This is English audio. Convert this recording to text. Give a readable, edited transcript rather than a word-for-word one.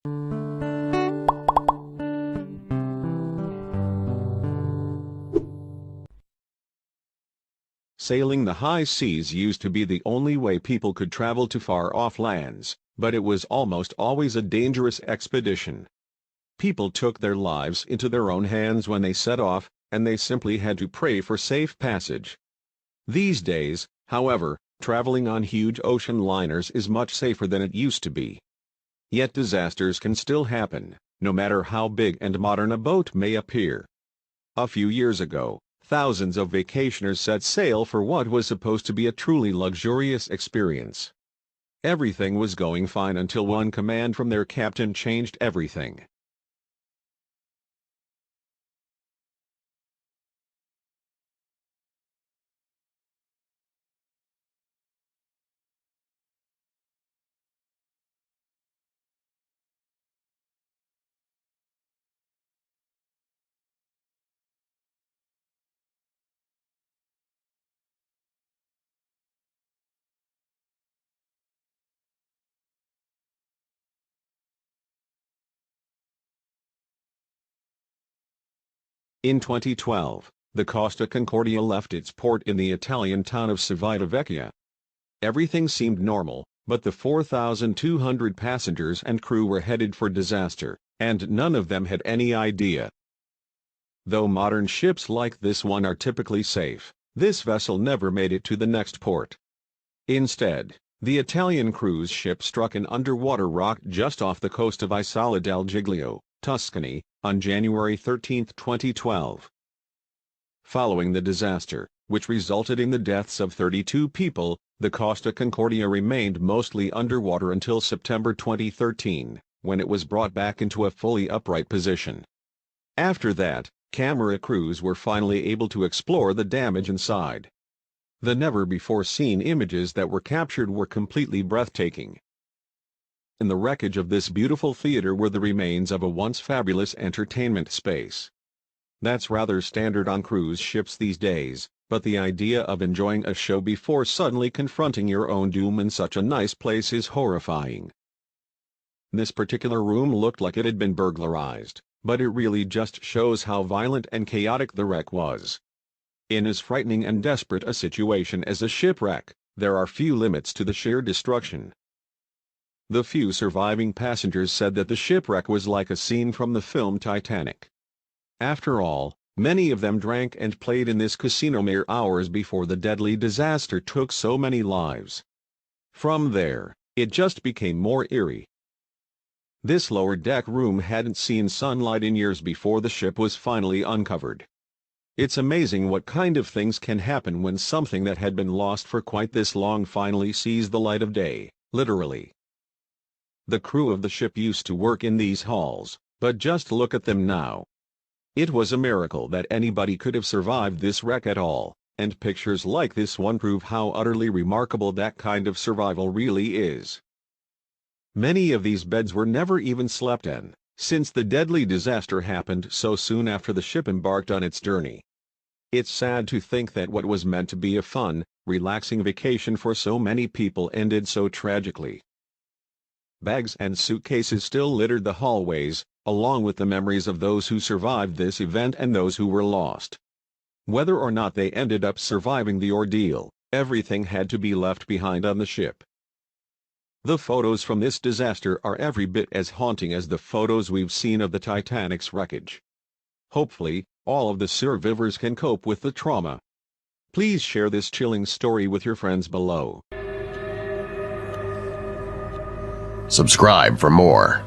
Sailing the high seas used to be the only way people could travel to far-off lands, but it was almost always a dangerous expedition. People took their lives into their own hands when they set off, and they simply had to pray for safe passage. These days, however, traveling on huge ocean liners is much safer than it used to be. Yet disasters can still happen, no matter how big and modern a boat may appear. A few years ago, thousands of vacationers set sail for what was supposed to be a truly luxurious experience. Everything was going fine until one command from their captain changed everything. In 2012, the Costa Concordia left its port in the Italian town of Civitavecchia. Everything seemed normal, but the 4,200 passengers and crew were headed for disaster, and none of them had any idea. Though modern ships like this one are typically safe, this vessel never made it to the next port. Instead, the Italian cruise ship struck an underwater rock just off the coast of Isola del Giglio, Tuscany, on January 13, 2012. Following the disaster, which resulted in the deaths of 32 people, the Costa Concordia remained mostly underwater until September 2013, when it was brought back into a fully upright position. After that, camera crews were finally able to explore the damage inside. The never-before-seen images that were captured were completely breathtaking. In the wreckage of this beautiful theater were the remains of a once fabulous entertainment space. That's rather standard on cruise ships these days, but the idea of enjoying a show before suddenly confronting your own doom in such a nice place is horrifying. This particular room looked like it had been burglarized, but it really just shows how violent and chaotic the wreck was. In as frightening and desperate a situation as a shipwreck, there are few limits to the sheer destruction. The few surviving passengers said that the shipwreck was like a scene from the film Titanic. After all, many of them drank and played in this casino mere hours before the deadly disaster took so many lives. From there, it just became more eerie. This lower deck room hadn't seen sunlight in years before the ship was finally uncovered. It's amazing what kind of things can happen when something that had been lost for quite this long finally sees the light of day, literally. The crew of the ship used to work in these halls, but just look at them now. It was a miracle that anybody could have survived this wreck at all, and pictures like this one prove how utterly remarkable that kind of survival really is. Many of these beds were never even slept in, since the deadly disaster happened so soon after the ship embarked on its journey. It's sad to think that what was meant to be a fun, relaxing vacation for so many people ended so tragically. Bags and suitcases still littered the hallways, along with the memories of those who survived this event and those who were lost. Whether or not they ended up surviving the ordeal, everything had to be left behind on the ship. The photos from this disaster are every bit as haunting as the photos we've seen of the Titanic's wreckage. Hopefully, all of the survivors can cope with the trauma. Please share this chilling story with your friends below. Subscribe for more.